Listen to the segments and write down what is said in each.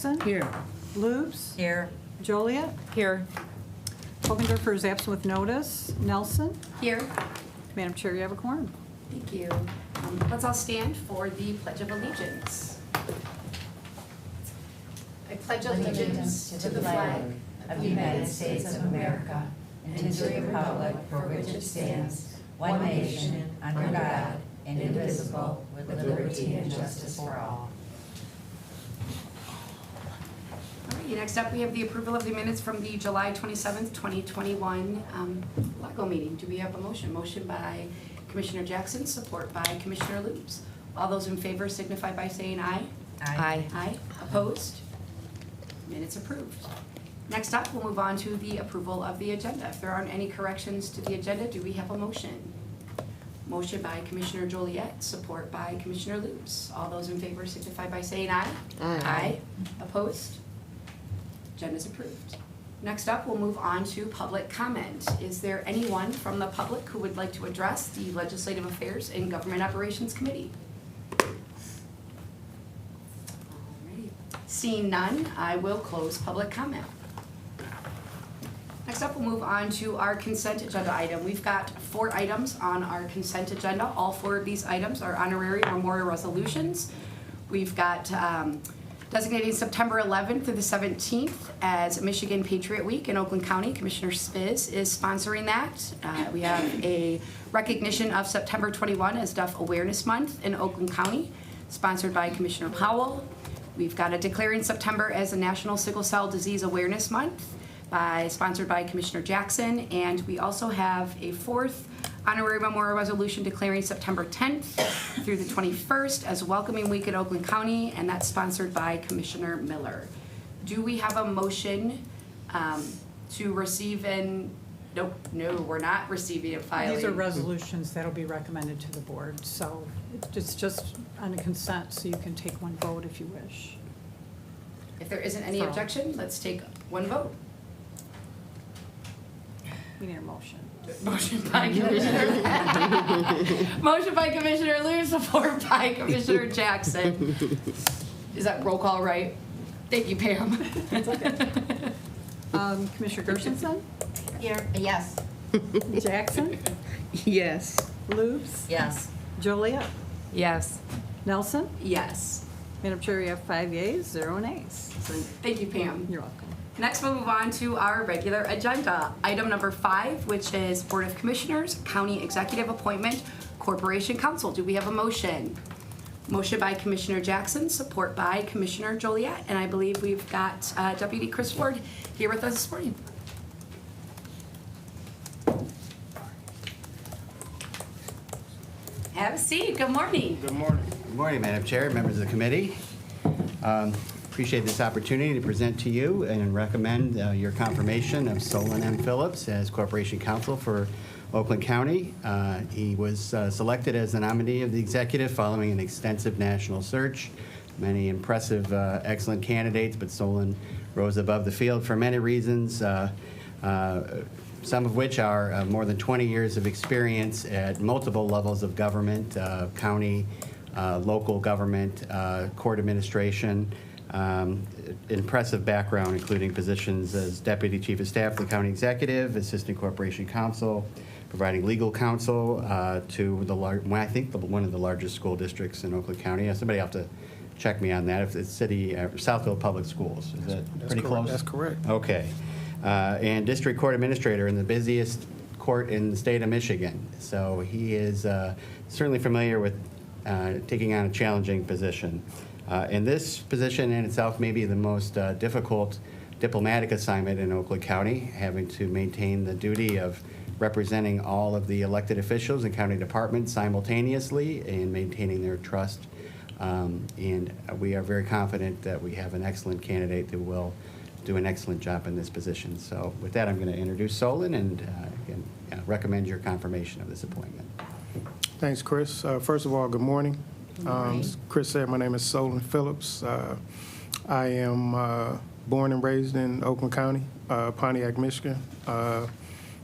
Here. Lubes. Here. Joliet. Here. Hogendorfer is absent with notice. Nelson. Here. Madam Chair, you have a quorum. Thank you. Let's all stand for the Pledge of Allegiance. I pledge allegiance to the flag of the United States of America and to the republic for which it stands, one nation, under God, indivisible, with liberty and justice for all. All right, next up, we have the approval of the minutes from the July 27th, 2021 LACO meeting. Do we have a motion? Motion by Commissioner Jackson, support by Commissioner Lubes. All those in favor signify by saying aye. Aye. Aye. Opposed? Minutes approved. Next up, we'll move on to the approval of the agenda. If there aren't any corrections to the agenda, do we have a motion? Motion by Commissioner Joliet, support by Commissioner Lubes. All those in favor signify by saying aye. Aye. Opposed? Agenda's approved. Next up, we'll move on to public comment. Is there anyone from the public who would like to address the Legislative Affairs and Government Operations Committee? Alrighty. Seeing none, I will close public comment. Next up, we'll move on to our consent agenda item. We've got 4 items on our consent agenda. All 4 of these items are honorary memorial resolutions. We've got designating September 11th through the 17th as Michigan Patriot Week in Oakland County. Commissioner Spiz is sponsoring that. We have a recognition of September 21 as Deaf Awareness Month in Oakland County, sponsored by Commissioner Powell. We've got a declaring September as a National Sickle Cell Disease Awareness Month, sponsored by Commissioner Jackson. And we also have a 4th honorary memorial resolution declaring September 10th through the 21st as Welcoming Week in Oakland County, and that's sponsored by Commissioner Miller. Do we have a motion to receive and, nope, no, we're not receiving and filing. These are resolutions that'll be recommended to the board, so it's just on a consent, so you can take one vote if you wish. If there isn't any objection, let's take one vote. We need a motion. Motion by Commissioner Motion by Commissioner Lubes, support by Commissioner Jackson. Is that roll call right? Thank you, Pam. Commissioner Gershenson? Here. Yes. Jackson? Yes. Lubes? Yes. Joliet? Yes. Nelson? Yes. Madam Chair, you have 5 yeas, 0 nays. Thank you, Pam. You're welcome. Next, we'll move on to our regular agenda. Item number 5, which is Board of Commissioners, County Executive Appointment, Corporation Council. Do we have a motion? Motion by Commissioner Jackson, support by Commissioner Joliet, and I believe we've got Deputy Chris Ward here with us this morning. Have a seat. Good morning. Good morning. Good morning, Madam Chair, members of the committee. Appreciate this opportunity to present to you and recommend your confirmation of Solon M. Phillips as Corporation Counsel for Oakland County. He was selected as the nominee of the executive following an extensive national search. Many impressive, excellent candidates, but Solon rose above the field for many reasons, some of which are more than 20 years of experience at multiple levels of government, county, local government, court administration, impressive background, including positions as Deputy Chief of Staff to the County Executive, Assistant Corporation Counsel, providing legal counsel to I think one of the largest school districts in Oakland County. Somebody will have to check me on that. If it's Southfield Public Schools, is that pretty close? That's correct. Okay. And District Court Administrator in the busiest court in the state of Michigan. So he is certainly familiar with taking on a challenging position. And this position in itself may be the most difficult diplomatic assignment in Oakland County, having to maintain the duty of representing all of the elected officials and county departments simultaneously and maintaining their trust. And we are very confident that we have an excellent candidate who will do an excellent job in this position. So with that, I'm going to introduce Solon and again, recommend your confirmation of this appointment. Thanks, Chris. First of all, good morning. As Chris said, my name is Solon Phillips. I am born and raised in Oakland County, Pontiac, Michigan,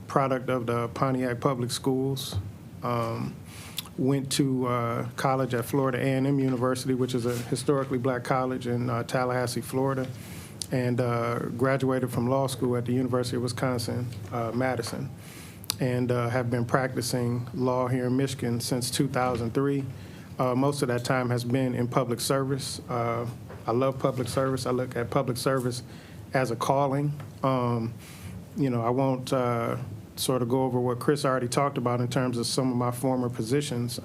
product of the Pontiac Public Schools. went to college at Florida A&M University, which is a historically black college in Tallahassee, Florida, and graduated from law school at the University of Wisconsin, Madison, and have been practicing law here in Michigan since 2003. Most of that time has been in public service. I love public service. I look at public service as a calling. You know, I won't sort of go over what Chris already talked about in terms of some of my former positions.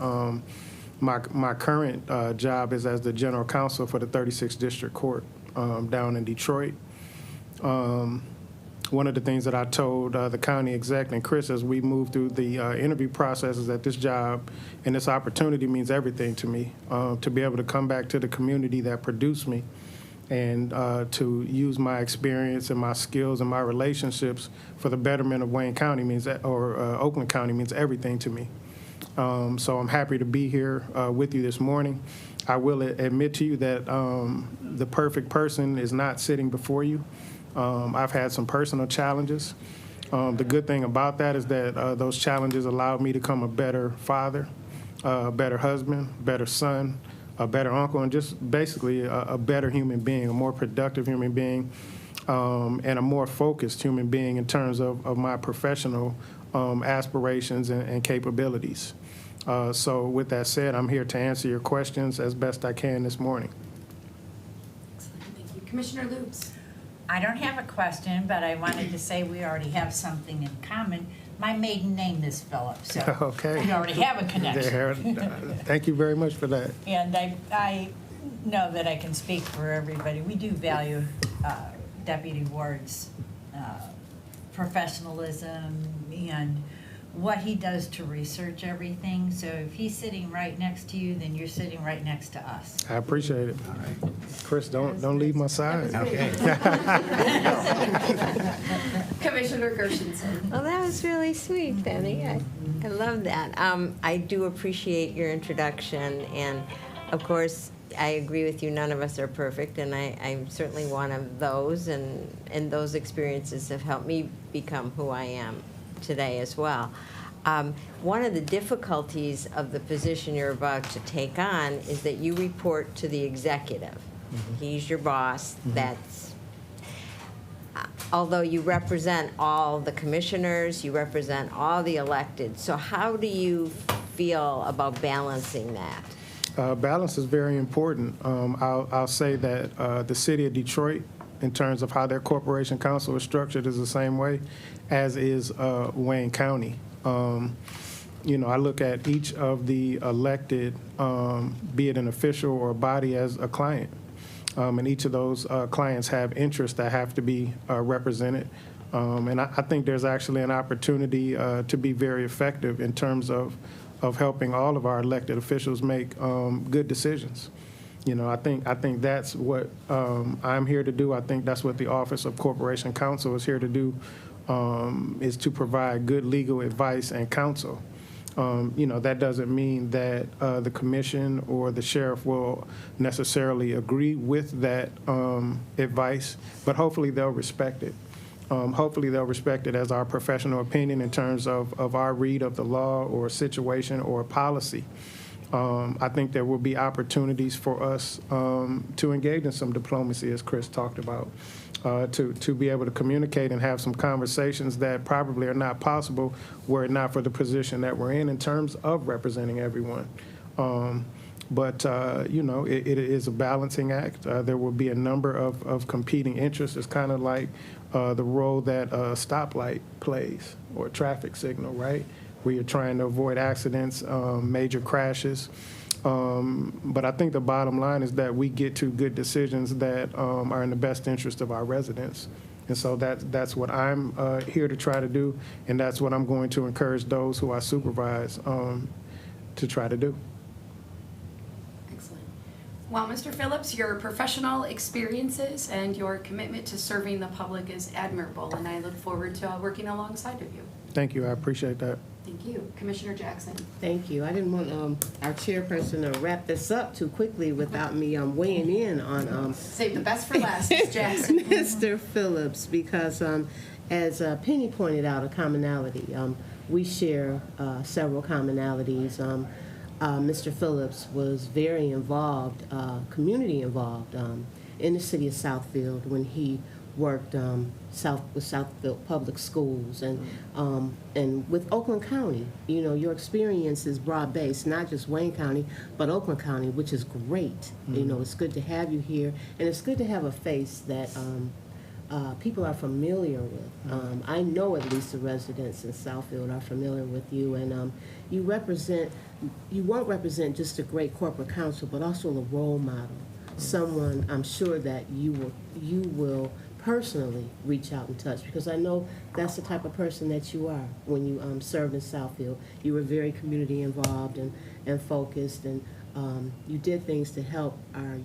My current job is as the general counsel for the 36th District Court down in Detroit. One of the things that I told the county exec and Chris as we moved through the interview process is that this job and this opportunity means everything to me. To be able to come back to the community that produced me and to use my experience and my skills and my relationships for the betterment of Wayne County means that, or Oakland County means everything to me. So I'm happy to be here with you this morning. I will admit to you that the perfect person is not sitting before you. I've had some personal challenges. The good thing about that is that those challenges allowed me to become a better father, a better husband, better son, a better uncle, and just basically a better human being, a more productive human being, and a more focused human being in terms of my professional aspirations and capabilities. So with that said, I'm here to answer your questions as best I can this morning. Excellent, thank you. Commissioner Lubes. I don't have a question, but I wanted to say we already have something in common. My maiden name is Phillips, so Okay. we already have a connection. There, thank you very much for that. And I know that I can speak for everybody. We do value Deputy Ward's professionalism and what he does to research everything. So if he's sitting right next to you, then you're sitting right next to us. I appreciate it. All right. Chris, don't leave my side. Okay. Commissioner Gershenson. Well, that was really sweet, Penny. I love that. I do appreciate your introduction, and of course, I agree with you. None of us are perfect, and I'm certainly one of those, and those experiences have helped me become who I am today as well. One of the difficulties of the position you're about to take on is that you report to the executive. He's your boss. That's although you represent all the commissioners, you represent all the elected. So how do you feel about balancing that? Balance is very important. I'll say that the city of Detroit, in terms of how their corporation council is structured, is the same way as is Wayne County. You know, I look at each of the elected, be it an official or a body, as a client. And each of those clients have interests that have to be represented. And I think there's actually an opportunity to be very effective in terms of helping all of our elected officials make good decisions. You know, I think that's what I'm here to do. I think that's what the Office of Corporation Counsel is here to do, is to provide good legal advice and counsel. You know, that doesn't mean that the commission or the sheriff will necessarily agree with that advice, but hopefully they'll respect it. Hopefully they'll respect it as our professional opinion in terms of our read of the law or situation or policy. I think there will be opportunities for us to engage in some diplomacy, as Chris talked about, to be able to communicate and have some conversations that probably are not possible were it not for the position that we're in terms of representing everyone. But you know, it is a balancing act. There will be a number of competing interests. It's kind of like the role that a stoplight plays or a traffic signal, right? Where you're trying to avoid accidents, major crashes. But I think the bottom line is that we get to good decisions that are in the best interest of our residents. And so that's what I'm here to try to do, and that's what I'm going to encourage those who I supervise to try to do. Excellent. Well, Mr. Phillips, your professional experiences and your commitment to serving the public is admirable, and I look forward to working alongside of you. Thank you. I appreciate that. Thank you. Commissioner Jackson. Thank you. I didn't want our chairperson to wrap this up too quickly without me weighing in on Save the best for last, Ms. Jackson. Mr. Phillips, because as Penny pointed out, a commonality. We share several commonalities. Mr. Phillips was very involved, community involved in the city of Southfield when he worked with Southfield Public Schools and with Oakland County. You know, your experience is broad-based, not just Wayne County, but Oakland County, which is great. You know, it's good to have you here, and it's good to have a face that people are familiar with. I know at least the residents in Southfield are familiar with you, and you won't represent just a great corporate counsel, but also a role model, someone I'm sure that you will personally reach out and touch, because I know that's the type of person that you are when you served in Southfield. You were very community involved and focused, and you did things to help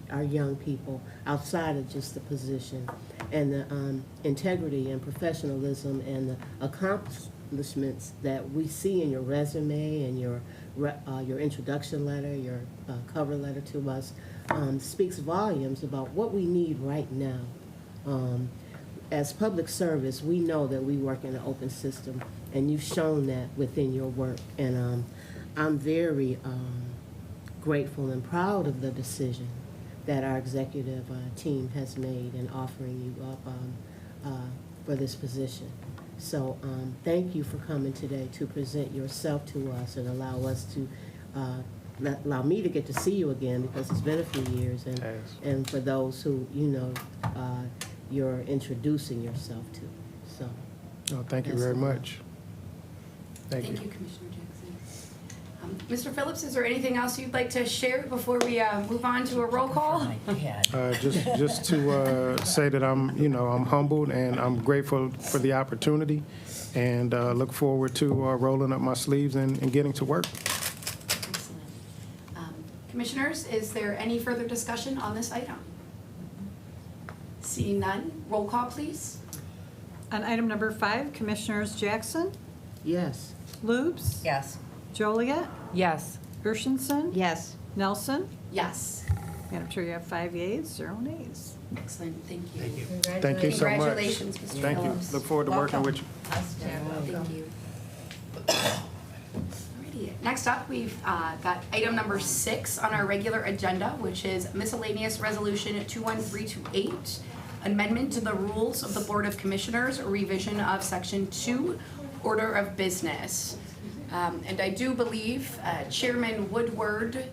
our young people outside of just the position. And the integrity and professionalism and the accomplishments that we see in your resume and your introduction letter, your cover letter to us, speaks volumes about what we need right now. As public service, we know that we work in an open system, and you've shown that within your work. And I'm very grateful and proud of the decision that our executive team has made in offering you up for this position. So thank you for coming today to present yourself to us and allow me to get to see you again, because it's been a few years, and for those who you're introducing yourself to. So Thank you very much. Thank you. Commissioner Jackson. Mr. Phillips, is there anything else you'd like to share before we move on to a roll call? Just to say that I'm humbled and I'm grateful for the opportunity, and look forward to rolling up my sleeves and getting to work. Excellent. Commissioners, is there any further discussion on this item? Seeing none, roll call, please. On item number 5, Commissioners Jackson, yes. Lubes, Yes. Joliet, Yes. Gershenson, Yes. Nelson. Yes. Madam Chair, you have 5 yeas, 0 nays. Excellent, thank you. Thank you so much. Congratulations, Mr. Thank you. Phillips. Look forward to working with you. Thank you. Alrighty, next up, we've got item number 6 on our regular agenda, which is miscellaneous resolution 21328, amendment to the rules of the Board of Commissioners, revision of section 2, order of business. And I do believe Chairman Woodward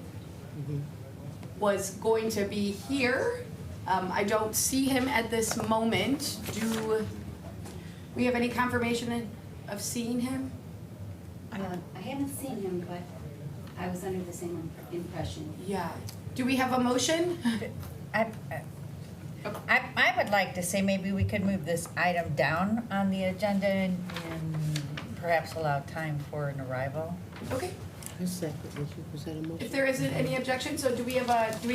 was going to be here. I don't see him at this moment. Do we have any confirmation of seeing him? I haven't seen him, but I was under the same impression. Yeah. Do we have a motion? I would like to say maybe we could move this item down on the agenda and perhaps allow time for an arrival. Okay. I second. Was that a motion? If there isn't any objection, so do we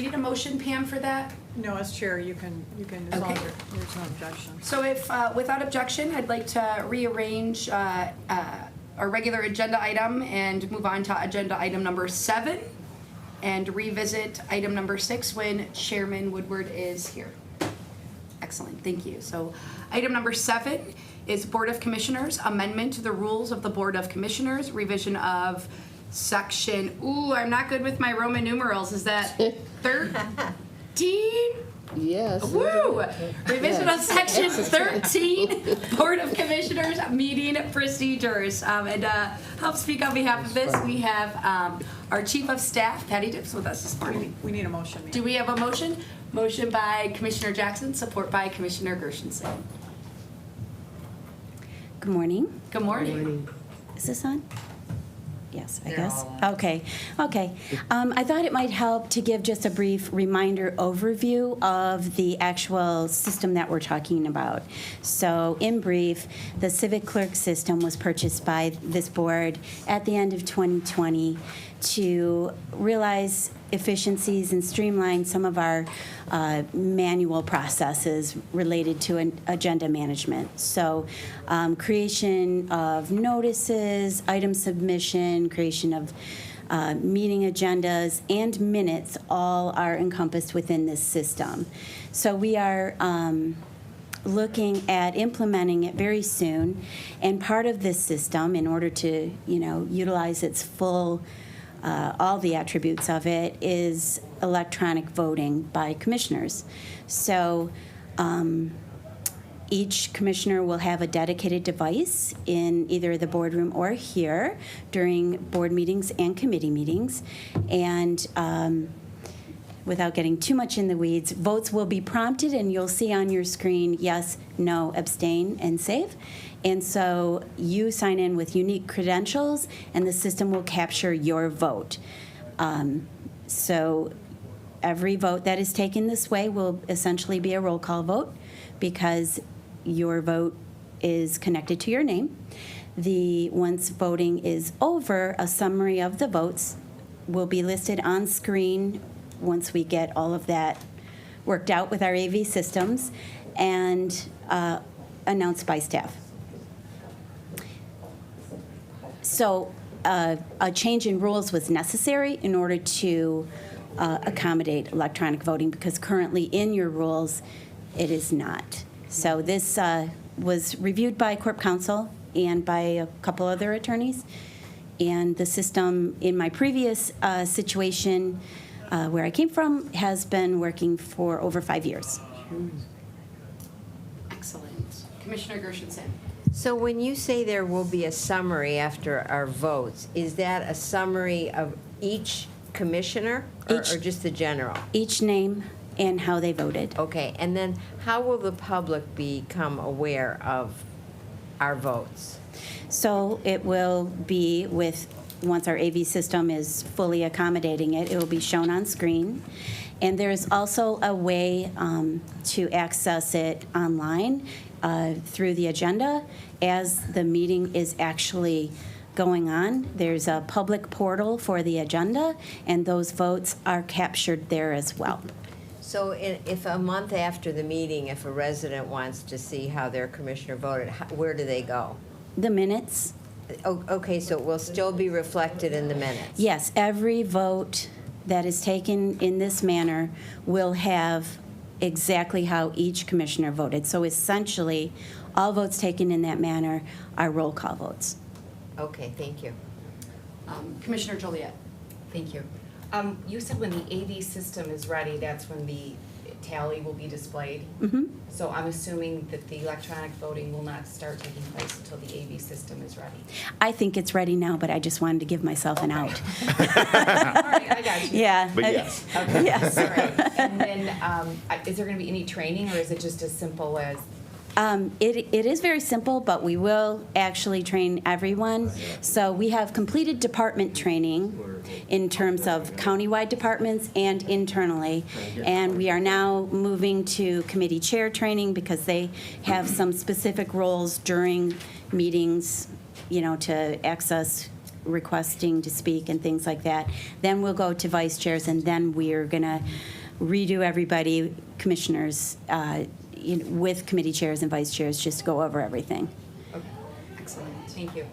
need a motion, Pam, for that? No, as chair, you can, as long as Okay. there's no objection. So if, without objection, I'd like to rearrange our regular agenda item and move on to agenda item number 7 and revisit item number 6 when Chairman Woodward is here. Excellent, thank you. So item number 7 is Board of Commissioners, amendment to the rules of the Board of Commissioners, revision of section, I'm not good with my Roman numerals, is that 13? Yes. Woo! Revision of section 13, Board of Commissioners meeting procedures. And help speak on behalf of this, we have our Chief of Staff, Patty Dips, with us this morning. We need a motion. Do we have a motion? Motion by Commissioner Jackson, support by Commissioner Gershenson. Good morning. Good morning. Is this on? Yes, I They're guess. all on. Okay. I thought it might help to give just a brief reminder overview of the actual system that we're talking about. So in brief, the Civic Clerk system was purchased by this board at the end of 2020 to realize efficiencies and streamline some of our manual processes related to agenda management. So creation of notices, item submission, creation of meeting agendas, and minutes all are encompassed within this system. So we are looking at implementing it very soon, and part of this system, in order to utilize its full all the attributes of it, is electronic voting by commissioners. So each commissioner will have a dedicated device in either the boardroom or here during board meetings and committee meetings. And without getting too much in the weeds, votes will be prompted, and you'll see on your screen yes, no, abstain, and save. And so you sign in with unique credentials, and the system will capture your vote. So every vote that is taken this way will essentially be a roll call vote because your vote is connected to your name. Once voting is over, a summary of the votes will be listed on screen once we get all of that worked out with our AV systems and announced by staff. So a change in rules was necessary in order to accommodate electronic voting because currently in your rules it is not. So this was reviewed by Corp Counsel and by a couple other attorneys. And the system in my previous situation where I came from has been working for over 5 years. Excellent. Commissioner Gershenson. So when you say there will be a summary after our votes, is that a summary of each commissioner or just the general? Each name and how they voted. Okay, and then how will the public become aware of our votes? So it will be once our AV system is fully accommodating it, it will be shown on screen. And there's also a way to access it online through the agenda as the meeting is actually going on. There's a public portal for the agenda, and those votes are captured there as well. So if a month after the meeting, if a resident wants to see how their commissioner voted, where do they go? The minutes. Okay, so it will still be reflected in the minutes? Yes, every vote that is taken in this manner will have exactly how each commissioner voted. So essentially, all votes taken in that manner are roll call votes. Okay, thank you. Commissioner Joliet. Thank you. You said when the AV system is ready, that's when the tally will be displayed. Mm-hmm. So I'm assuming that the electronic voting will not start taking place until the AV system is ready. I think it's ready now, but I just wanted to give myself an out. All right, I got you. Yeah. But yes. Okay. Yes. All right. And then, is there going to be any training, or is it just as simple as? It is very simple, but we will actually train everyone. So we have completed department training in terms of countywide departments and internally. And we are now moving to committee chair training because they have some specific roles during meetings, to access requesting to speak and things like that. Then we'll go to vice chairs, and then we're going to redo everybody, commissioners, with committee chairs and vice chairs, just to go over everything. Okay. Excellent. Thank you.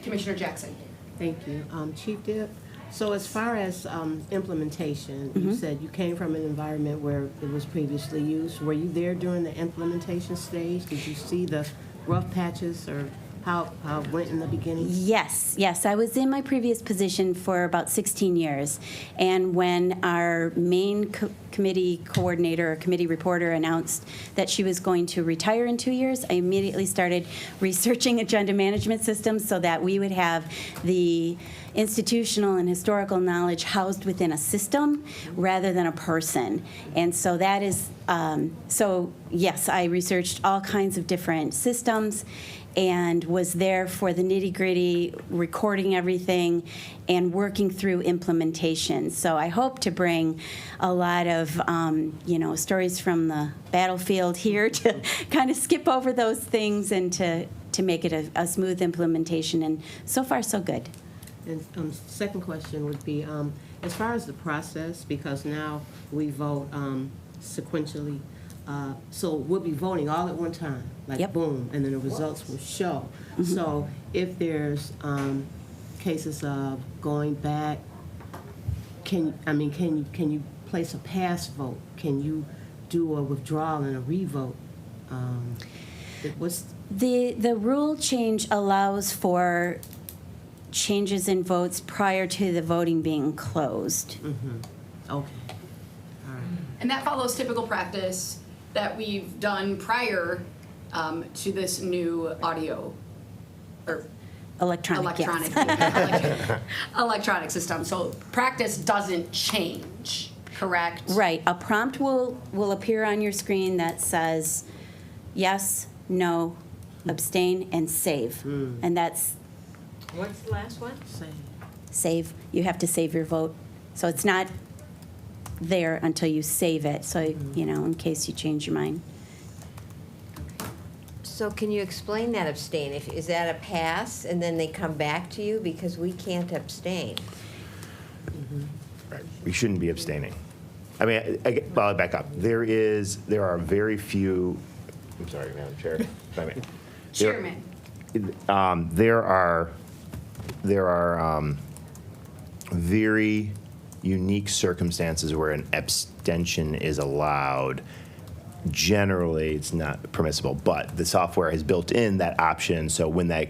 Commissioner Jackson. Thank you. Chief Dip, so as far as implementation, you said you came from an environment where it was previously used. Were you there during the implementation stage? Did you see the rough patches or how it went in the beginning? Yes. I was in my previous position for about 16 years. And when our main committee coordinator or committee reporter announced that she was going to retire in 2 years, I immediately started researching agenda management systems so that we would have the institutional and historical knowledge housed within a system rather than a person. And so that is, yes, I researched all kinds of different systems and was there for the nitty-gritty, recording everything, and working through implementation. So I hope to bring a lot of, stories from the battlefield here to kind of skip over those things and to make it a smooth implementation. And so far, so good. And second question would be, as far as the process, because now we vote sequentially, so we'll be voting all at one time, like Yep. boom, and then the results will show. So if there's cases of going back, can you place a pass vote? Can you do a withdrawal and a revote? What's The rule change allows for changes in votes prior to the voting being closed. Okay, all right. And that follows typical practice that we've done prior to this new audio or Electronic, yes. electronic system. So practice doesn't change, correct? Right, a prompt will appear on your screen that says yes, no, abstain, and save. And that's What's the last one? save. You have to save your vote. So it's not there until you save it, so, you know, in case you change your mind. So can you explain that abstain? Is that a pass and then they come back to you? Because we can't abstain. Right. We shouldn't be abstaining. I mean, I'll back up. There are very few, I'm sorry, Madam Chair, if I may. Chairman. There are very unique circumstances where an abstention is allowed. Generally, it's not permissible, but the software has built in that option. So when that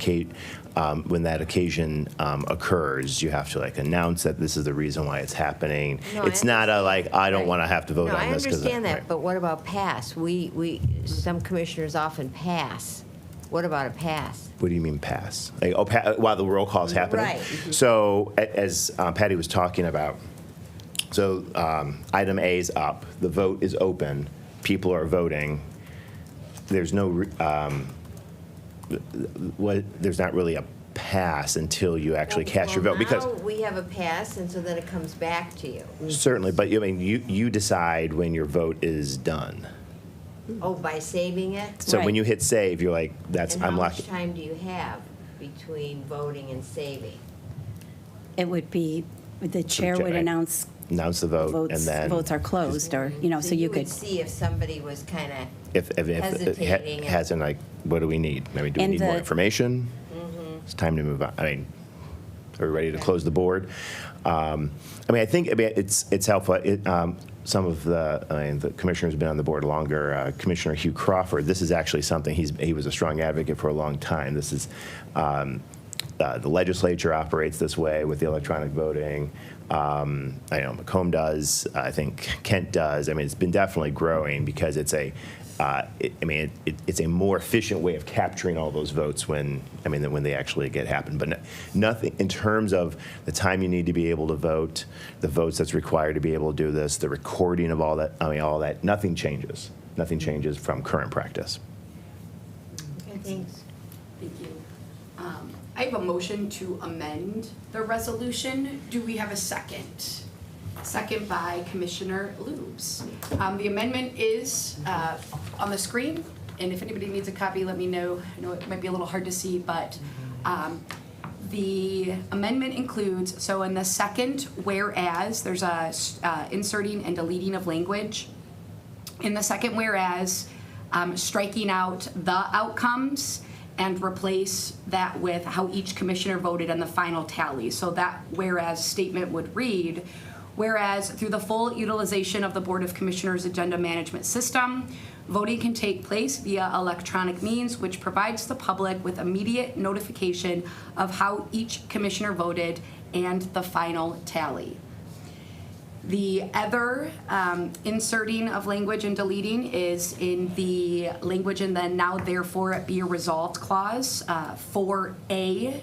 occasion occurs, you have to like announce that this is the reason why it's happening. No, It's I not a like I don't Right. want to have to vote No, on this. I understand that, right. but what about pass? Some commissioners often pass. What about a pass? What do you mean pass? Like, while the roll call is happening? Right. So as Patty was talking about, so item A is up, the vote is open, people are voting. There's no, there's not really a pass until you actually cast your vote. Because Now we have a pass, and so then it comes back to you. certainly, but I mean, you decide when your vote is done. Oh, by saving it? So when Right. you hit save, you're like, And I'm how lucky. much time do you have between voting and saving? It would be, the chair would Right. announce Announce the vote and then. votes are closed, or, you know, so you could. would see if somebody was kind of, If it hesitating and- hasn't, like, what do we need? I mean, do we And need more the- information? Mm-hmm. It's time to move on. I mean, are we ready to close the board? I mean, I think it's helpful. Some of the commissioners have been on the board longer. Commissioner Hugh Crawford, this is actually something, he was a strong advocate for a long time. This is, the legislature operates this way with the electronic voting. I know Macomb does. I think Kent does. I mean, it's been definitely growing because it's it's a more efficient way of capturing all those votes when they actually happen. But nothing in terms of the time you need to be able to vote, the votes that's required to be able to do this, the recording of all that. I mean, all that. Nothing changes. Nothing changes from current practice. thanks. Thank you. I have a motion to amend the resolution. Do we have a second? Second by Commissioner Lubes. The amendment is on the screen, and if anybody needs a copy, let me know. I know it might be a little hard to see, but the amendment includes, so in the second whereas, there's a inserting and deleting of language. In the second whereas, striking out the outcomes and replace that with how each commissioner voted on the final tally. So that whereas statement would read, whereas through the full utilization of the Board of Commissioners agenda management system, voting can take place via electronic means, which provides the public with immediate notification of how each commissioner voted and the final tally. The other inserting of language and deleting is in the language and then now therefore it be a resolved clause, 4A,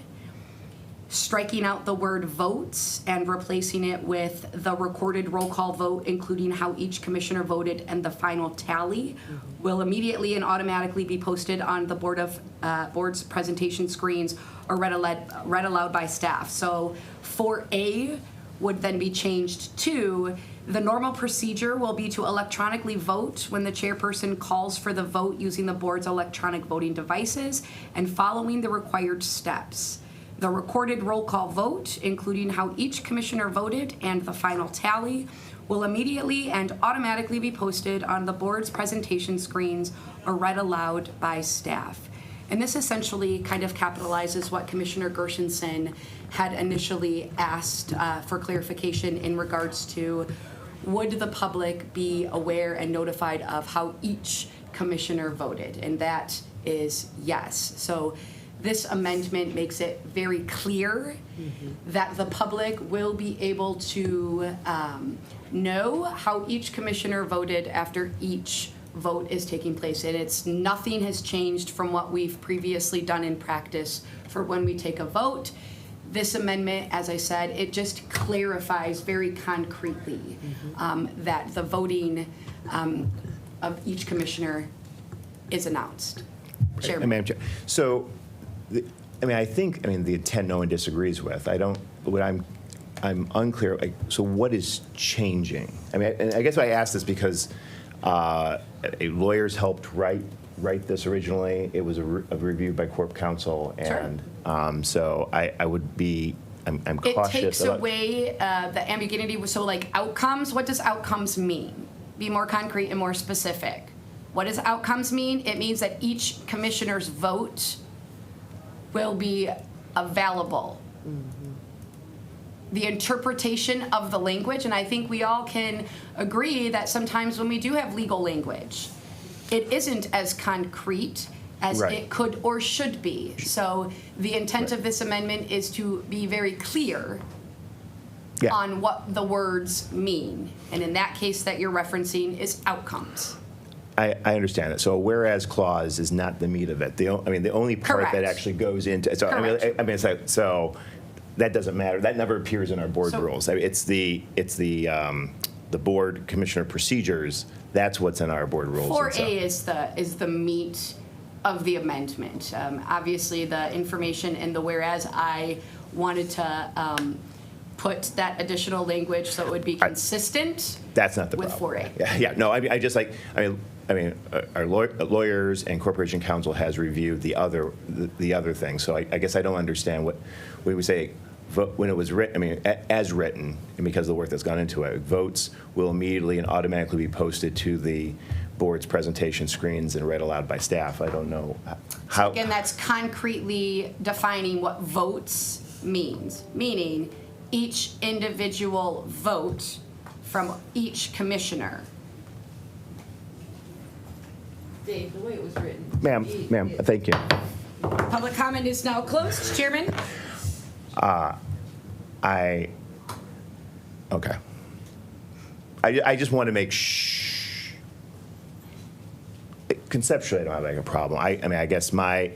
striking out the word votes and replacing it with the recorded roll call vote, including how each commissioner voted and the final tally, will immediately and automatically be posted on the board's presentation screens or read aloud by staff. So 4A would then be changed to, the normal procedure will be to electronically vote when the chairperson calls for the vote using the board's electronic voting devices and following the required steps. The recorded roll call vote, including how each commissioner voted and the final tally, will immediately and automatically be posted on the board's presentation screens or read aloud by staff. And this essentially kind of capitalizes what Commissioner Gershenson had initially asked for clarification in regards to, would the public be aware and notified of how each commissioner voted? And that is yes. So This amendment makes it very clear that the public will be able to know how each commissioner voted after each vote is taking place. And nothing has changed from what we've previously done in practice for when we take a vote. This amendment, as I said, it just clarifies very concretely that the voting of each commissioner is announced. Chairman. Madam Chair. So, I think the intent no one disagrees with. I'm unclear, so what is changing? And I guess I asked this because lawyers helped write this originally. It was reviewed by Corp Counsel, and so I'm cautious. It takes about away the ambiguity. So like outcomes, what does outcomes mean? Be more concrete and more specific. What does outcomes mean? It means that each commissioner's vote will be available. The interpretation of the language, and I think we all can agree that sometimes when we do have legal language, it isn't as concrete as it could or should be. So the intent of this amendment is to be very clear on what the words mean. And in that case that you're referencing is outcomes. I understand that. So a whereas clause is not the meat of it. The only part Correct. that actually goes into so Correct. it's like, so that doesn't matter. That never appears in our board So- rules. It's the board commissioner procedures. That's what's in our board rules. and so- 4A is the meat of the amendment. Obviously, the information in the whereas, I wanted to put that additional language so it would be consistent. That's not the with problem. 4A. Yeah. No. Our lawyers and corporation counsel has reviewed the other thing. So I guess I don't understand what we would say. When it was written, as written, and because of the work that's gone into it, votes will immediately and automatically be posted to the board's presentation screens and read aloud by staff. I don't know how. Again, that's concretely defining what votes means, meaning each individual vote from each commissioner. Dave, the way it was written. Ma'am, thank you. Public comment is now closed. Chairman? Okay. I just want to make conceptually, I don't have a problem. I guess my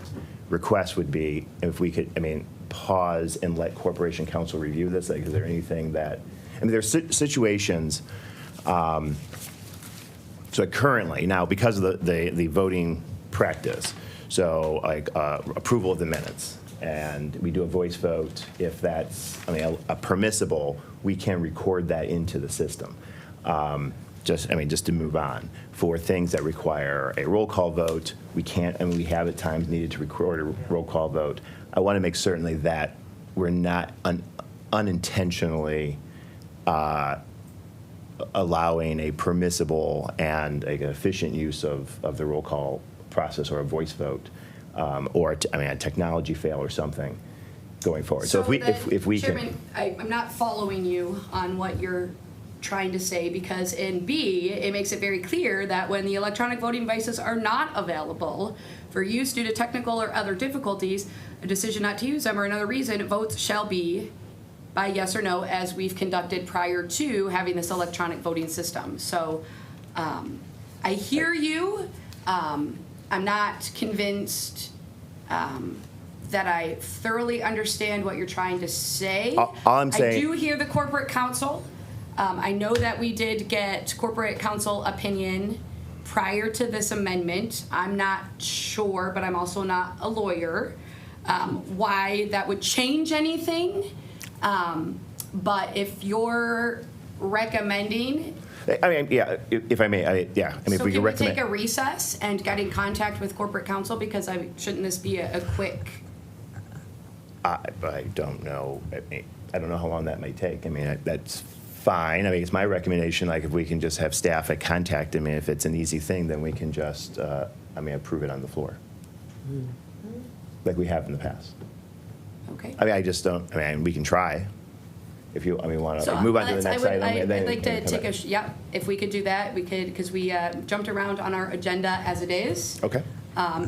request would be if we could, pause and let corporation counsel review this. Like, is there anything that, there's situations, so currently, now because of the voting practice, so like approval of the minutes, and we do a voice vote, if that's, a permissible, we can record that into the system. Just to move on. For things that require a roll call vote, we can't, we have at times needed to record a roll call vote. I want to make certainly that we're not unintentionally allowing a permissible and an efficient use of the roll call process or a voice vote, or a technology fail or something going forward. So if we Chairman, can. I'm not following you on what you're trying to say, because in B, it makes it very clear that when the electronic voting devices are not available for use due to technical or other difficulties, a decision not to use them or another reason, votes shall be by yes or no, as we've conducted prior to having this electronic voting system. So I hear you. I'm not convinced that I thoroughly understand what you're trying to say. All I'm saying- I do hear the corporate counsel. I know that we did get corporate counsel opinion prior to this amendment. I'm not sure, but I'm also not a lawyer, why that would change anything. But if you're recommending, if I may, if so we can can we take recommend. a recess and get in contact with corporate counsel, because shouldn't this be a quick? I don't know. I don't know how long that may take. That's fine. It's my recommendation, like, if we can just have staff contact him, if it's an easy thing, then we can just, approve it on the floor. Like we have in the past. Okay. I just don't, we can try. If you, want So to move on to the next item. and then I'd like to come take back. if we could do that, we could, because we jumped around on our agenda as it is. Okay.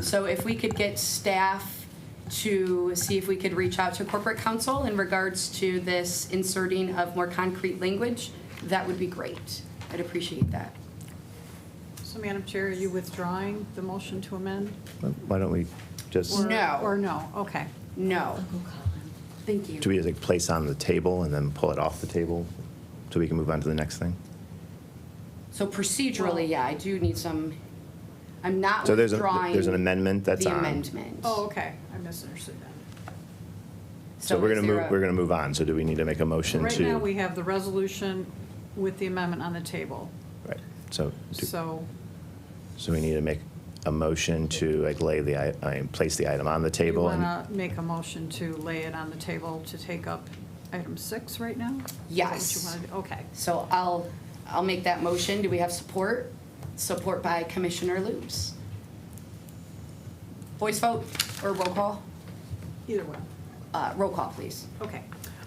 So if we could get staff to see if we could reach out to corporate counsel in regards to this inserting of more concrete language, that would be great. I'd appreciate that. So Madam Chair, are you withdrawing the motion to amend? Why don't we just, Or- No. Or no? Okay. No. Thank you. do we like place on the table and then pull it off the table so we can move on to the next thing? So procedurally, yeah, I do need some, I'm not So there's withdrawing. an amendment that's the on. amendment. Oh, okay. I misunderstood that. So we're is gonna there move, a- we're gonna move on. So do we need to make a motion Right to? now, we have the resolution with the amendment on the table. Right, so, So, so we need to make a motion to like place the item on the you table and. want to make a motion to lay it on the table to take up item 6 right now? Yes. Is that what you want to do? Okay. So I'll make that motion. Do we have support? Support by Commissioner Lubes. Voice vote or roll call? Either one. Roll call, please. Okay.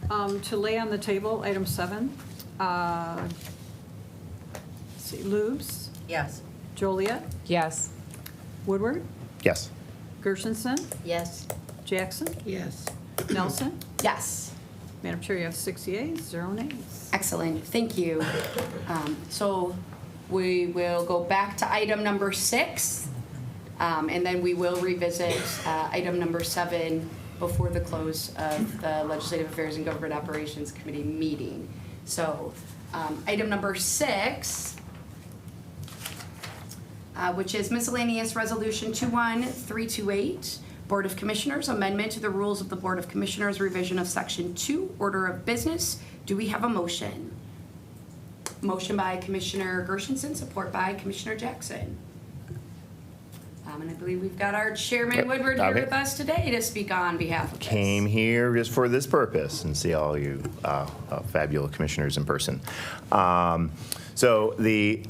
To lay on the table, item 7. Let's see, Lubes, Yes. Joliet, Yes. Woodward, Yes. Gershenson, Yes. Jackson, Yes. Nelson. Yes. Madam Chair, you have 6 yeas, 0 nays. Excellent, thank you. So we will go back to item number 6, and then we will revisit item number 7 before the close of the Legislative Affairs and Government Operations Committee meeting. So item number 6, which is miscellaneous resolution 21328, Board of Commissioners, amendment to the rules of the Board of Commissioners, revision of section 2, order of business. Do we have a motion? Motion by Commissioner Gershenson, support by Commissioner Jackson. And I believe we've got our Chairman Woodward here Okay. with us today to speak on behalf of this. Came here just for this purpose and see all you fabulous commissioners in person. So the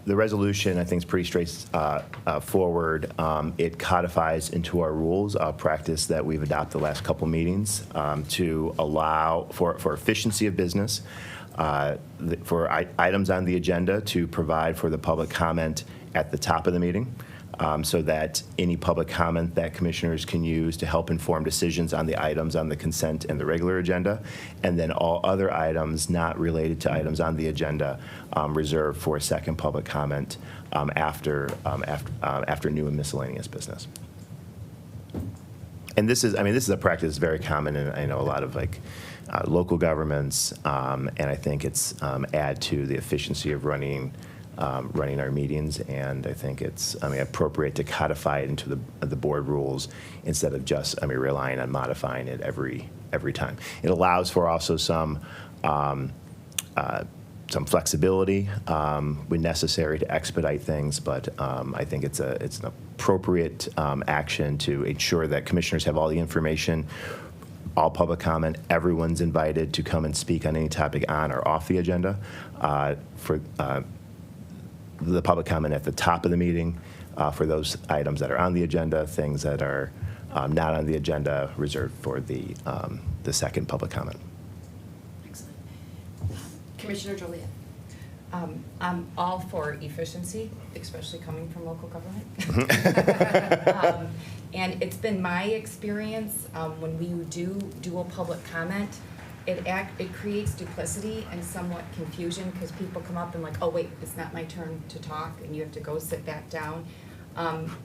resolution, I think, is pretty straightforward. It codifies into our rules a practice that we've adopted the last couple meetings to allow for efficiency of business, for items on the agenda to provide for the public comment at the top of the meeting. So that any public comment that commissioners can use to help inform decisions on the items on the consent and the regular agenda, and then all other items not related to items on the agenda reserved for a second public comment after new and miscellaneous business. And this is a practice that's very common in, I know, a lot of local governments, and I think it's add to the efficiency of running our meetings, and I think it's appropriate to codify it into the board rules instead of just relying on modifying it every time. It allows for also some flexibility when necessary to expedite things, but I think it's an appropriate action to ensure that commissioners have all the information, all public comment. Everyone's invited to come and speak on any topic on or off the agenda. For the public comment at the top of the meeting for those items that are on the agenda, things that are not on the agenda reserved for the second public comment. Excellent. Commissioner Joliet. I'm all for efficiency, especially coming from local government. And it's been my experience, when we do dual public comment, it creates duplicity and somewhat confusion, because people come up and like, oh wait, it's not my turn to talk, and you have to go sit back down.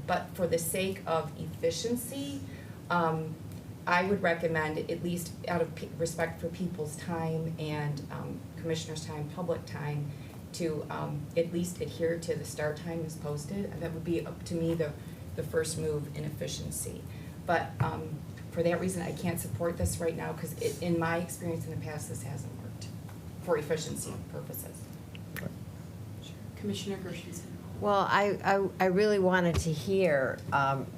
But for the sake of efficiency, I would recommend, at least out of respect for people's time and commissioners' time, public time, to at least adhere to the start time as posted. And that would be, up to me, the first move in efficiency. But for that reason, I can't support this right now, because in my experience in the past, this hasn't worked for efficiency purposes. Commissioner Gershenson. Well, I really wanted to hear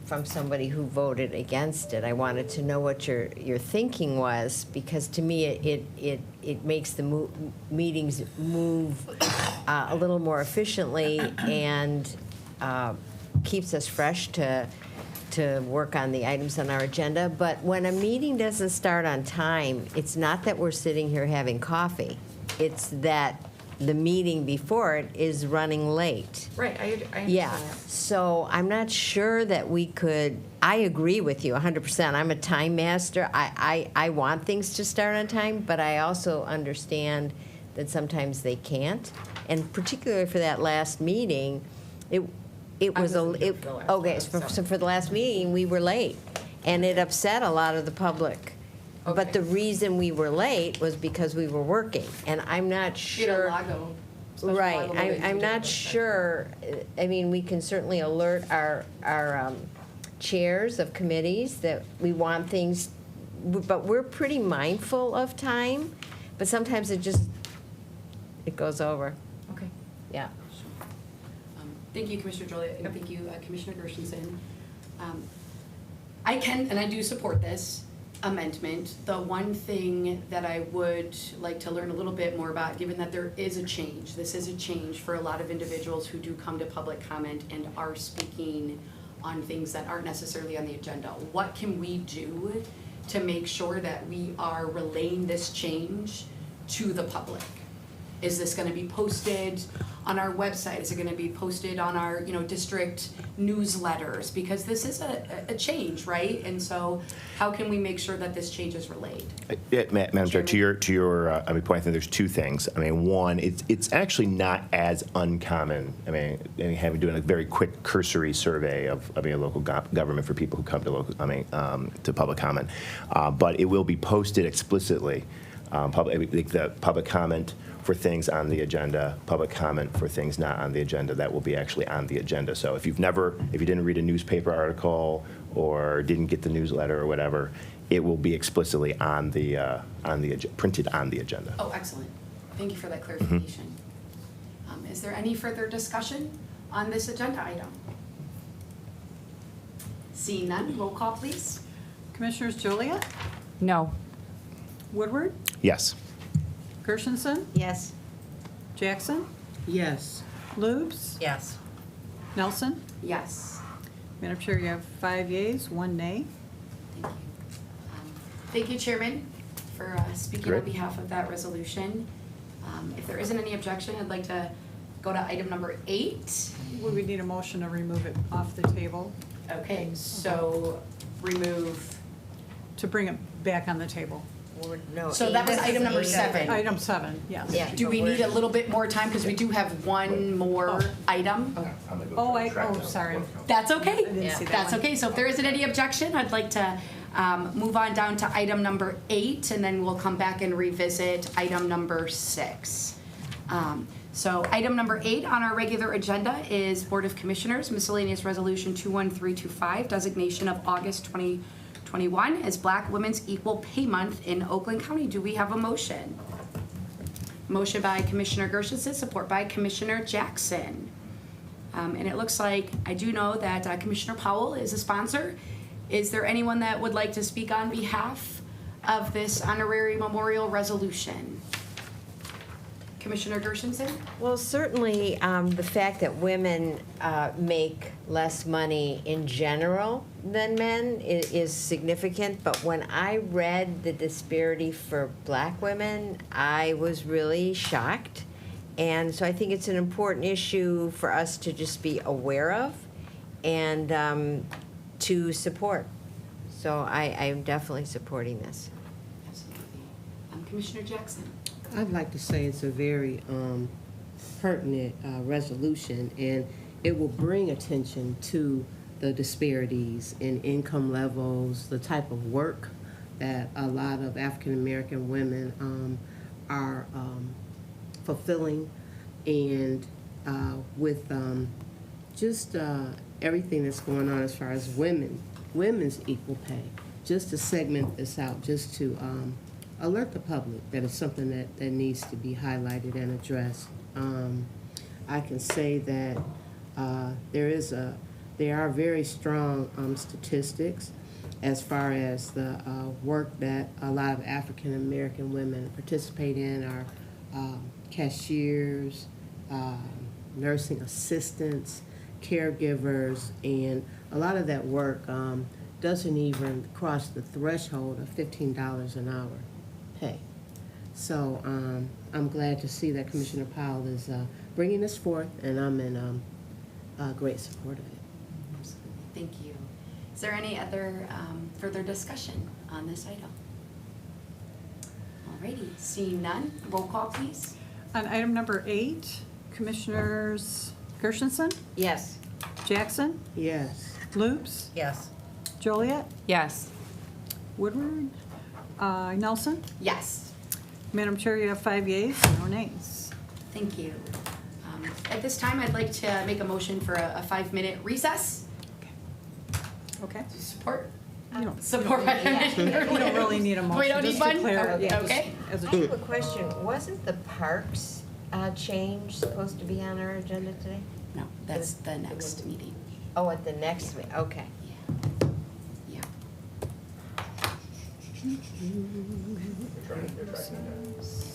from somebody who voted against it. I wanted to know what your thinking was, because to me it makes the meetings move a little more efficiently and keeps us fresh to work on the items on our agenda. But when a meeting doesn't start on time, it's not that we're sitting here having coffee. It's that the meeting before it is running late. Right, I understand Yeah, that. so I'm not sure that we could, I agree with you 100%. I'm a time master. I want things to start on time, but I also understand that sometimes they can't. And particularly for that last meeting, it I was wasn't here for the last okay, one, so so. for the last meeting, we were late. And it upset a lot of the public. But Okay. the reason we were late was because we were working. And I'm not You had a sure. Lago. special Right, Lago that you I'm did not with that. sure, I mean, we can certainly alert our chairs of committees that we want things, but we're pretty mindful of time, but sometimes it goes over, Okay. yeah. Thank you, Commissioner Joliet, and thank you, Commissioner Gershenson. I can, and I do support this amendment. The one thing that I would like to learn a little bit more about, given that there is a change, this is a change for a lot of individuals who do come to public comment and are speaking on things that aren't necessarily on the agenda. What can we do to make sure that we are relaying this change to the public? Is this gonna be posted on our website? Is it gonna be posted on our, district newsletters? Because this is a change, right? And so how can we make sure that this change is relayed? Yeah, Madam Chair, to your point, I think there's two things. I mean, one, it's actually not as uncommon. I mean, having doing a very quick cursory survey of a local government for people who come to to public comment, but it will be posted explicitly. The public comment for things on the agenda, public comment for things not on the agenda, that will be actually on the agenda. So if you didn't read a newspaper article or didn't get the newsletter or whatever, it will be explicitly printed on the agenda. Oh, excellent. Thank you for that clarification. Is there any further discussion on this agenda item? Seeing none, roll call, please. Commissioners Joliet, No. Woodward, Yes. Gershenson, Yes. Jackson, Yes. Lubes, Yes. Nelson. Yes. Madam Chair, you have 5 yeas, 1 nay. Thank you. Thank you, Chairman, for speaking on Great. behalf of that resolution. If there isn't any objection, I'd like to go to item number 8. We would need a motion to remove it off the table, Okay, so remove, to bring it back on the table. No. so that was item number 7. Item 7, yes. Yeah. Do we need a little bit more time, because we do have one more item? Oh, sorry. That's okay. I didn't see that That's one. okay. So if there isn't any objection, I'd like to move on down to item number 8, and then we'll come back and revisit item number 6. So item number 8 on our regular agenda is Board of Commissioners Miscellaneous Resolution 21325, designation of August 2021 as Black Women's Equal Pay Month in Oakland County. Do we have a motion? Motion by Commissioner Gershenson, support by Commissioner Jackson. And it looks like, I do know that Commissioner Powell is a sponsor. Is there anyone that would like to speak on behalf of this honorary memorial resolution? Commissioner Gershenson? Well, certainly, the fact that women make less money in general than men is significant, but when I read the disparity for Black women, I was really shocked. And so I think it's an important issue for us to just be aware of and to support. So I'm definitely supporting this. Absolutely. Commissioner Jackson? I'd like to say it's a very pertinent resolution, and it will bring attention to the disparities in income levels, the type of work that a lot of African-American women are fulfilling, and with just everything that's going on as far as women's equal pay, just to segment this out, just to alert the public that it's something that needs to be highlighted and addressed. I can say that there are very strong statistics as far as the work that a lot of African American women participate in, are cashiers, nursing assistants, caregivers, and a lot of that work doesn't even cross the threshold of $15 an hour pay. So I'm glad to see that Commissioner Powell is bringing this forth, and I'm in great support of it. Absolutely. Thank you. Is there any other further discussion on this item? Alrighty, seeing none, roll call please. On item number 8, Commissioners Gershenson, Yes. Jackson, Yes. Loops, Yes. Joliet, Yes. Woodward, Nelson. Yes, Madam Chair, you have 5 yeas, no nays. thank you. At this time, I'd like to make a motion for a 5-minute recess. Okay. Support? You don't- Support recommendation. You don't really need a motion. We don't need just to one? clear- yeah, just Okay. as a- I have a question. Wasn't the parks change supposed to be on our agenda today? No, that's the next meeting. Oh, at the next meeting, okay. Yeah.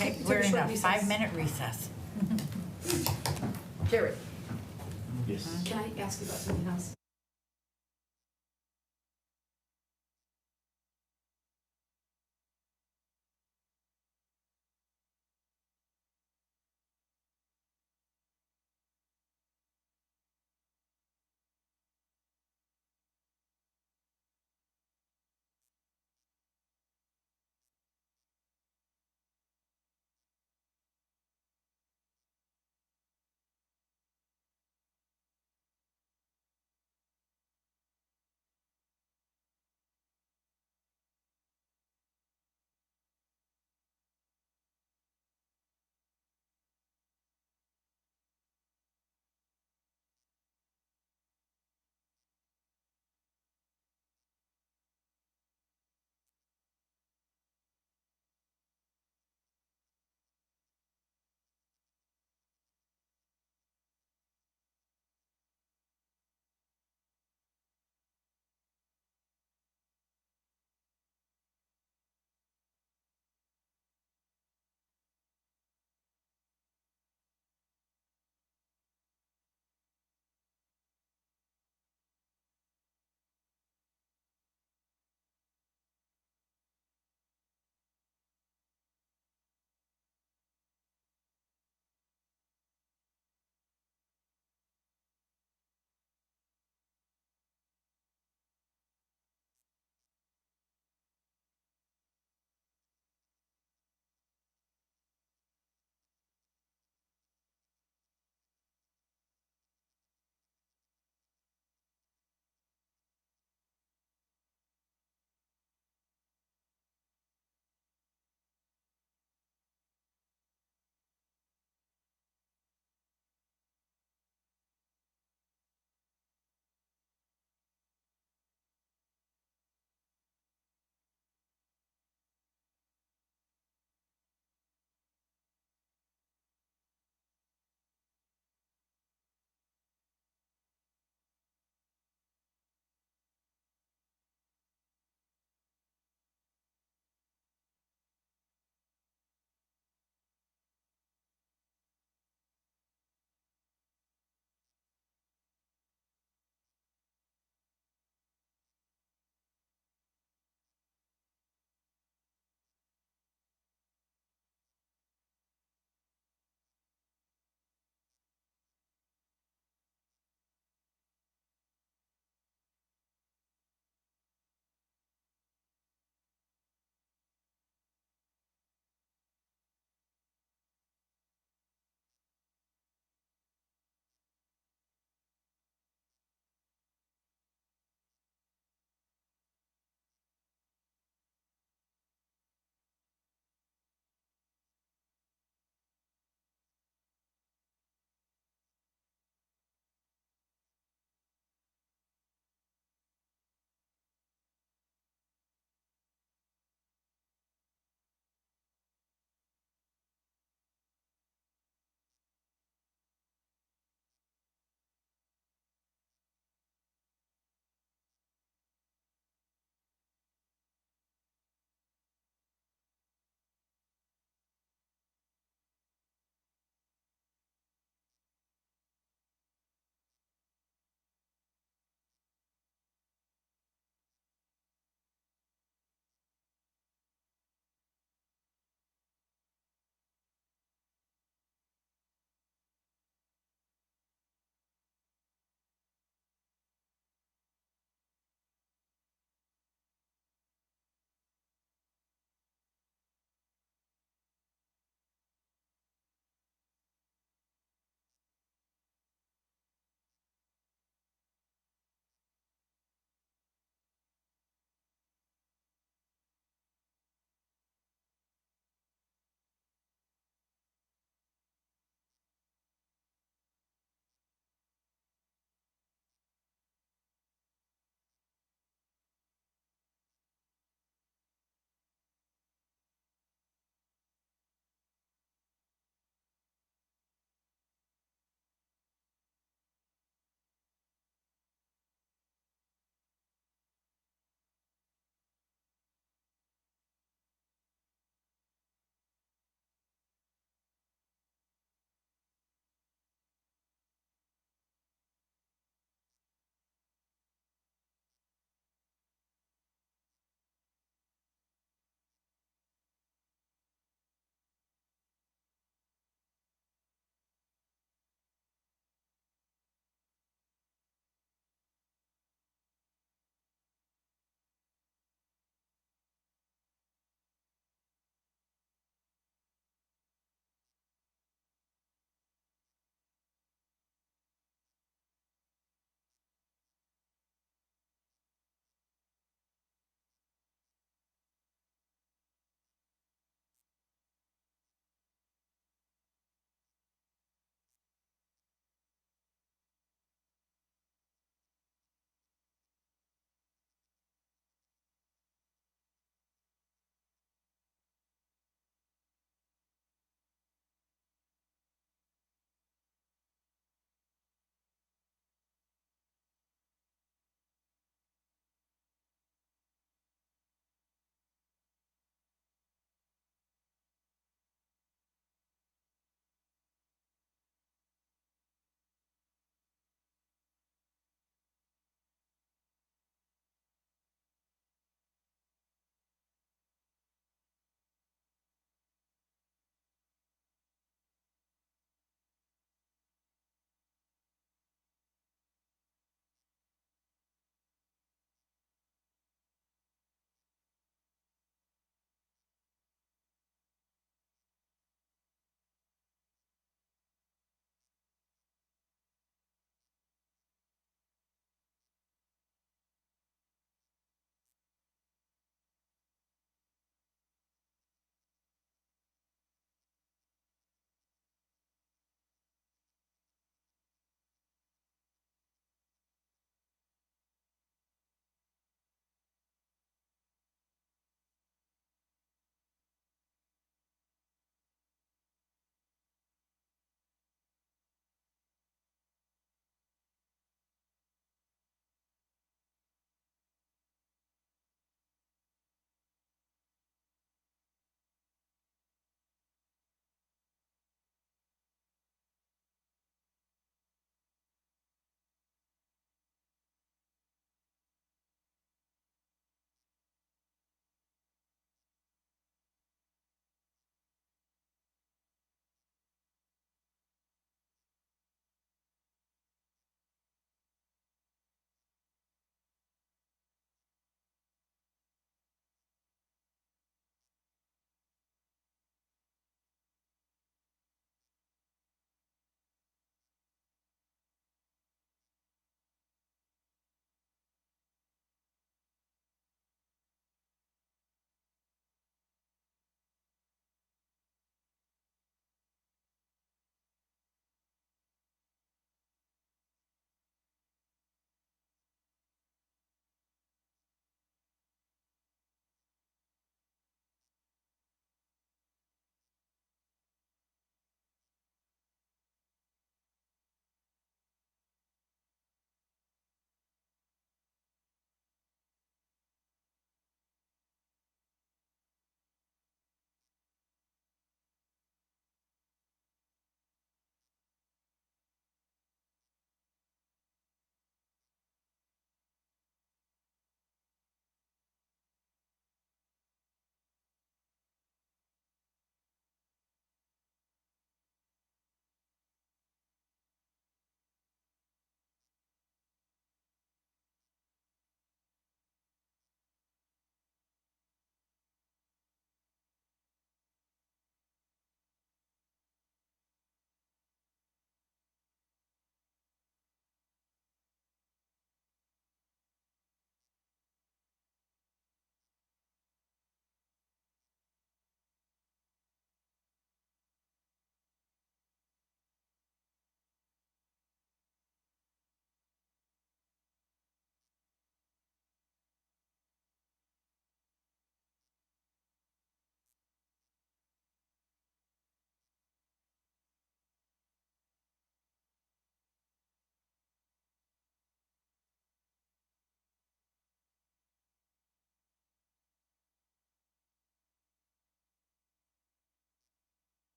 Okay, we're in a 5-minute recess. Jared, Yes. can I ask you about something else?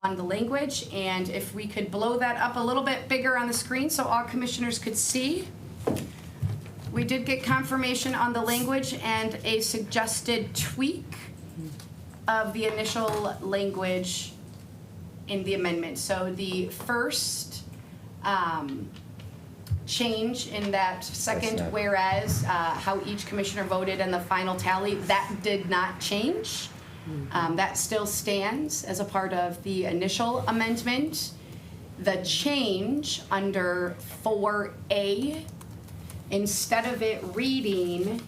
on the language, and if we could blow that up a little bit bigger on the screen so all commissioners could see. We did get confirmation on the language and a suggested tweak of the initial language in the amendment. So the first change in that second That's not- whereas, how each commissioner voted and the final tally, that did not change. That still stands as a part of the initial amendment. The change under 4A, instead of it reading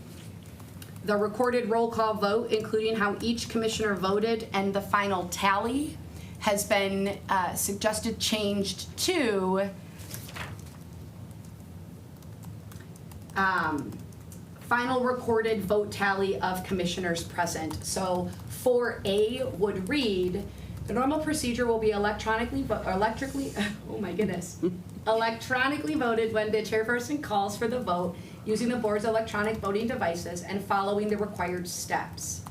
the recorded roll call vote, including how each commissioner voted and the final tally, has been suggested changed to final recorded vote tally of commissioners present. So 4A would read, the normal procedure will be electronically voted when the chairperson calls for the vote using the board's electronic voting devices and following the required steps.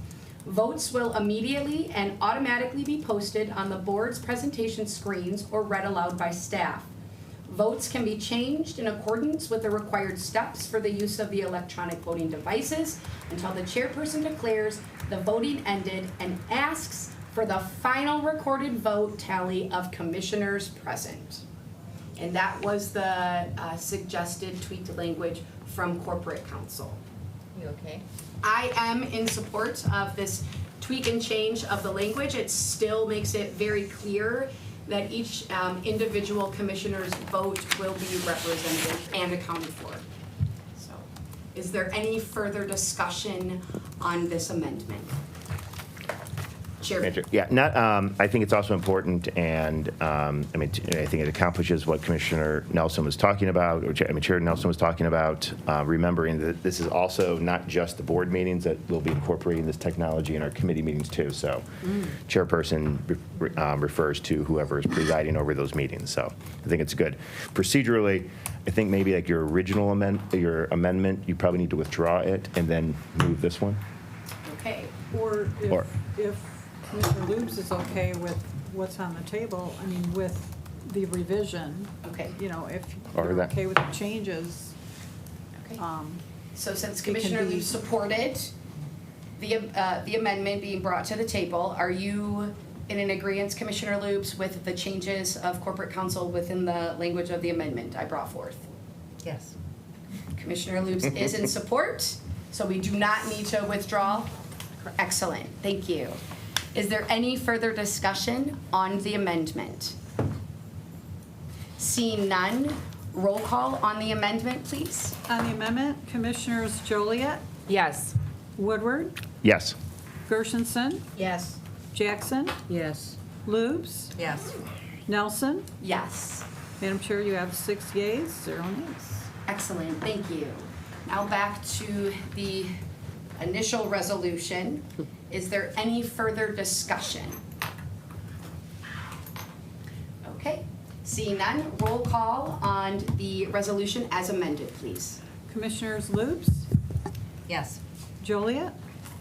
Votes will immediately and automatically be posted on the board's presentation screens or read aloud by staff. Votes can be changed in accordance with the required steps for the use of the electronic voting devices until the chairperson declares the voting ended and asks for the final recorded vote tally of commissioners present. And that was the suggested tweaked language from corporate counsel. You okay? I am in support of this tweak and change of the language. It still makes it very clear that each individual commissioner's vote will be represented and accounted for. So, is there any further discussion on this amendment? Chair. Yeah, I think it's also important, and I think it accomplishes what Commissioner Nelson was talking about, or Chair Nelson was talking about, remembering that this is also not just the board meetings, that we'll be incorporating this technology in our committee meetings too. So chairperson refers to whoever is presiding over those meetings. So I think it's good. Procedurally, I think maybe like your original amendment, you probably need to withdraw it and then move this one. Okay. Or Or- if Commissioner Lubes is okay with what's on the table, I mean, with the revision. Okay. You know, if Or you're that- okay with the changes. Okay. um, So since It can Commissioner be- Lee supported the amendment being brought to the table, are you in an agreement, Commissioner Lubes, with the changes of corporate counsel within the language of the amendment I brought forth? Yes. Commissioner Lubes is in support, so we do not need to withdraw. Excellent, thank you. Is there any further discussion on the amendment? Seeing none, roll call on the amendment, please. On the amendment, Commissioners Joliet, Yes. Woodward, Yes. Gershenson, Yes. Jackson, Yes. Lubes, Yes. Nelson. Yes. Madam Chair, you have 6 yeas, 0 nays. Excellent, thank you. Now back to the initial resolution. Is there any further discussion? Okay, seeing none, roll call on the resolution as amended, please. Commissioners Lubes, Yes. Joliet,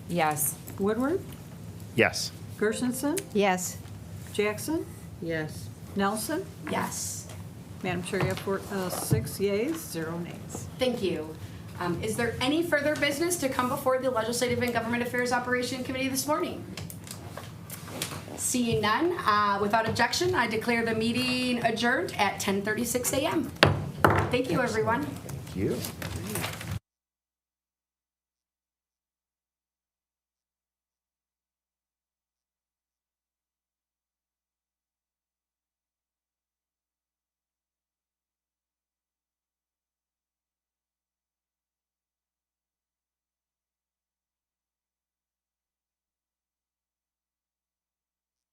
Yes. Woodward, Yes. Gershenson, Yes. Jackson, Yes. Nelson. Yes, Madam Chair, you have 6 yeas, 0 nays. thank you. Is there any further business to come before the Legislative and Government Affairs Operation Committee this morning? Seeing none, without objection, I declare the meeting adjourned at 10:36 a.m. Thank you, everyone. Thank you.